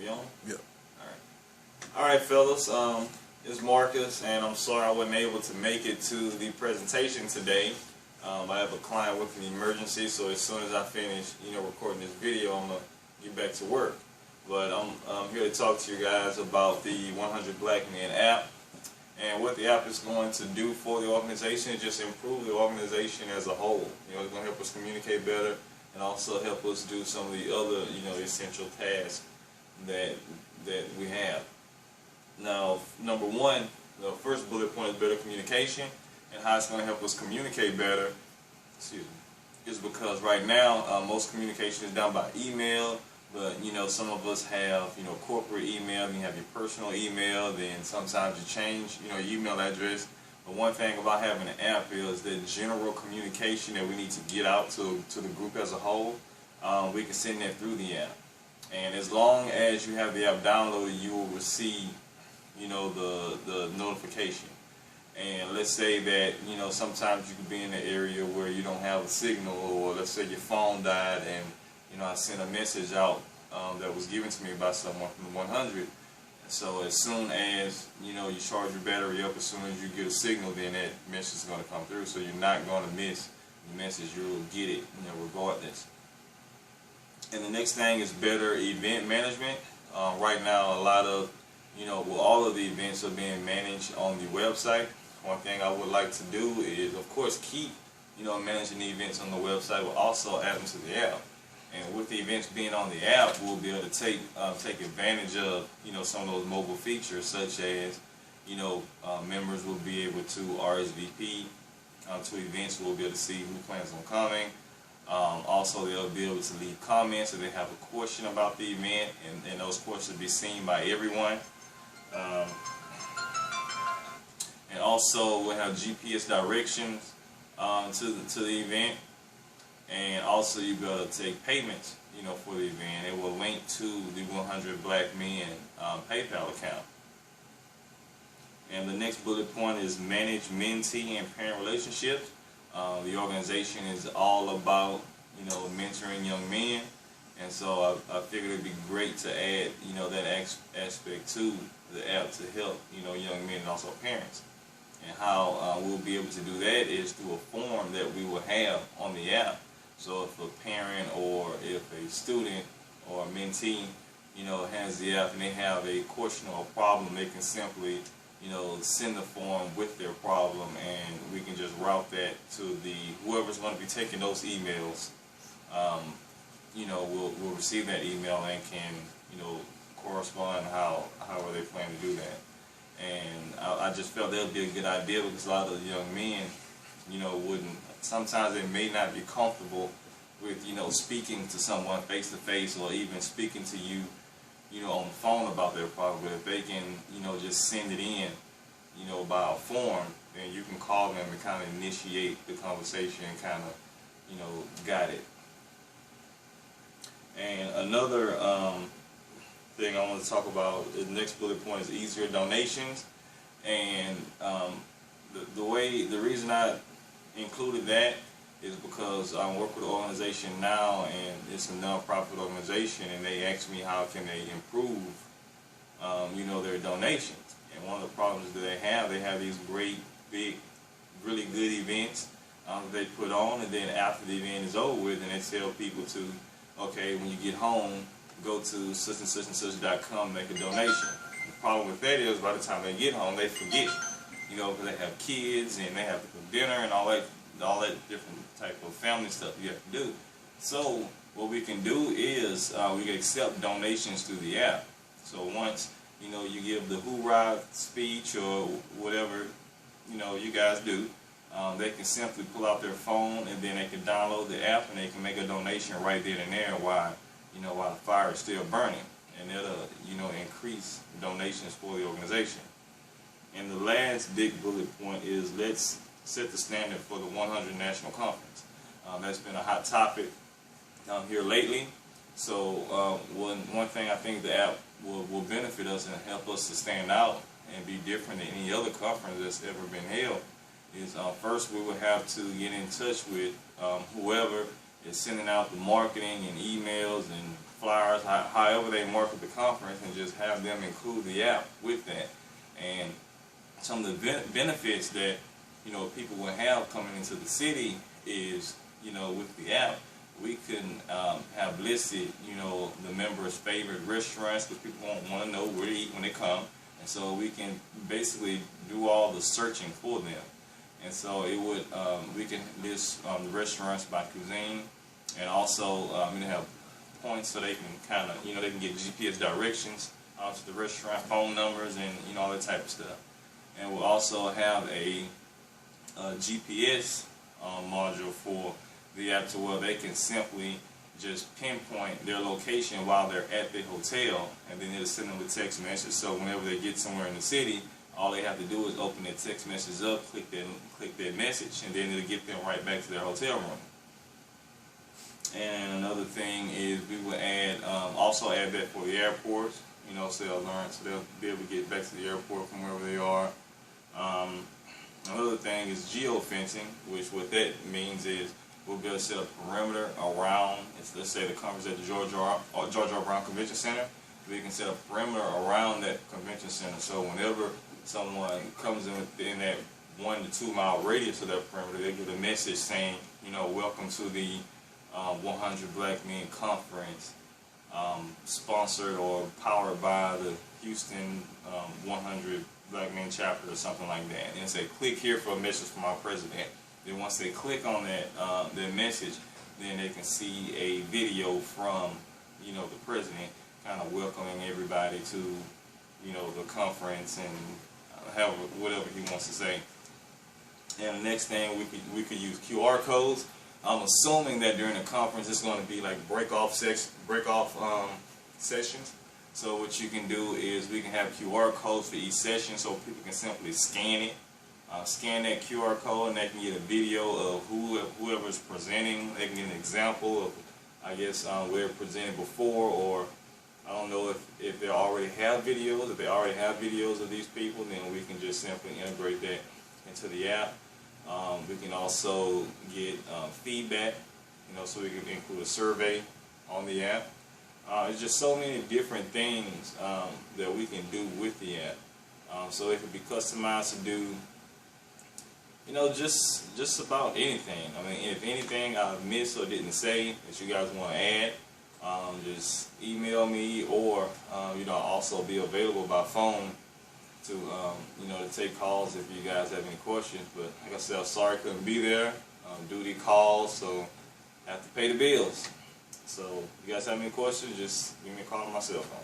You on? Yep. Alright, fellas. It's Marcus, and I'm sorry I wasn't able to make it to the presentation today. I have a client with an emergency, so as soon as I finish, recording this video, I'm gonna get back to work. But I'm here to talk to you guys about the 100 Black Men app, and what the app is going to do for the organization is just improve the organization as a whole. It's going to help us communicate better, and also help us do some of the other, essential tasks that we have. Now, number one, the first bullet point is better communication, and how it's going to help us communicate better, is because right now most communication is done by email, but some of us have corporate email, then you have your personal email, then sometimes you change your email address. But one thing about having an app is that general communication that we need to get out to the group as a whole, we can send that through the app. And as long as you have the app downloaded, you will receive the notification. And let's say that sometimes you could be in an area where you don't have a signal, or let's say your phone died, and I sent a message out that was given to me by someone from the 100. So as soon as you charge your battery up, as soon as you get a signal, then that message is going to come through. So you're not going to miss the message. You'll get it regardless. And the next thing is better event management. Right now, a lot of all of the events are being managed on the website. One thing I would like to do is, of course, keep managing the events on the website, but also add them to the app. And with the events being on the app, we'll be able to take advantage of some of those mobile features, such as members will be able to RSVP to events. We'll be able to see who plans on coming. Also, they'll be able to leave comments if they have a question about the event, and those questions will be seen by everyone. And also, we'll have GPS directions to the event. And also, you'll be able to take payments, for the event. It will link to the 100 Black Men PayPal account. And the next bullet point is manage mentee and parent relationships. The organization is all about, mentoring young men. And so I figured it'd be great to add, that aspect to the app to help, young men and also parents. And how we'll be able to do that is through a form that we will have on the app. So if a parent or if a student or a mentee, has the app and they have a question or a problem, they can simply, send the form with their problem, and we can just route that to whoever's going to be taking those emails. Will receive that email and can, correspond however they plan to do that. And I just felt that would be a good idea, because a lot of the young men, sometimes they may not be comfortable with, speaking to someone face to face, or even speaking to you, on the phone about their problem. But if they can, just send it in, by a form, then you can call them and kind of initiate the conversation and kind of, guide it. And another thing I want to talk about, the next bullet point, is easier donations. And the reason I included that is because I work with an organization now, and it's a non-profit organization, and they asked me how can they improve, their donations. And one of the problems that they have these great, big, really good events they put on, and then after the event is over with, and they tell people to, okay, when you get home, go to such and such.com, make a donation. The problem with that is, by the time they get home, they forget, because they have kids, and they have to cook dinner, and all that different type of family stuff you have to do. So what we can do is we can accept donations through the app. So once you give the hoorah speech or whatever you guys do, they can simply pull out their phone, and then they can download the app, and they can make a donation right then and there while the fire is still burning, and it'll increase donations for the organization. And the last big bullet point is, let's set the standard for the 100 National Conference. That's been a hot topic here lately. So one thing I think the app will benefit us and help us to stand out and be different than any other conference that's ever been held is, first we will have to get in touch with whoever is sending out the marketing and emails and flyers, however they market the conference, and just have them include the app with that. And some of the benefits that people will have coming into the city is with the app we can have listed the members' favorite restaurants, because people won't want to know where to eat when they come, and so we can basically do all the searching for them. And so it would we can list the restaurants by cuisine, and also have points so they can kind of they can get GPS directions to the restaurant, phone numbers, and all that type of stuff. And we'll also have a GPS module for the app, to where they can simply just pinpoint their location while they're at the hotel, and then it'll send them a text message. So whenever they get somewhere in the city, all they have to do is open that text message up, click that message, and then it'll get them right back to their hotel room. And another thing is we will add also add that for the airports, so they'll learn, so they'll be able to get back to the airport from wherever they are. Another thing is geofencing, which what that means is we'll be able to set a perimeter around, let's say the conference at the George R. Brown Convention Center. We can set a perimeter around that convention center, so whenever someone comes in within that 1 to 2 mile radius of that perimeter, they get a message saying, welcome to the 100 Black Men Conference, sponsored or powered by the Houston 100 Black Men Chapter, or something like that. And say, click here for a message from our president. Then once they click on that message, then they can see a video from the president, kind of welcoming everybody to the conference, and have whatever he wants to say. And the next thing, we could use QR codes. I'm assuming that during the conference it's going to be like break off sessions. So what you can do is we can have QR codes for each session, so people can simply scan it. Scan that QR code, and they can get a video of whoever's presenting. They can get an example of, I guess, where it presented before, or I don't know if they already have videos. If they already have videos of these people, then we can just simply integrate that into the app. We can also get feedback, so we can include a survey on the app. There's just so many different things that we can do with the app. So it can be customized to do just about anything. I mean, if anything I missed or didn't say that you guys want to add, just email me, or also be available by phone to to take calls if you guys have any questions. But like I said, I'm sorry I couldn't be there. Duty calls, so I have to pay the bills. So if you guys have any questions, just give me a call on my cell phone.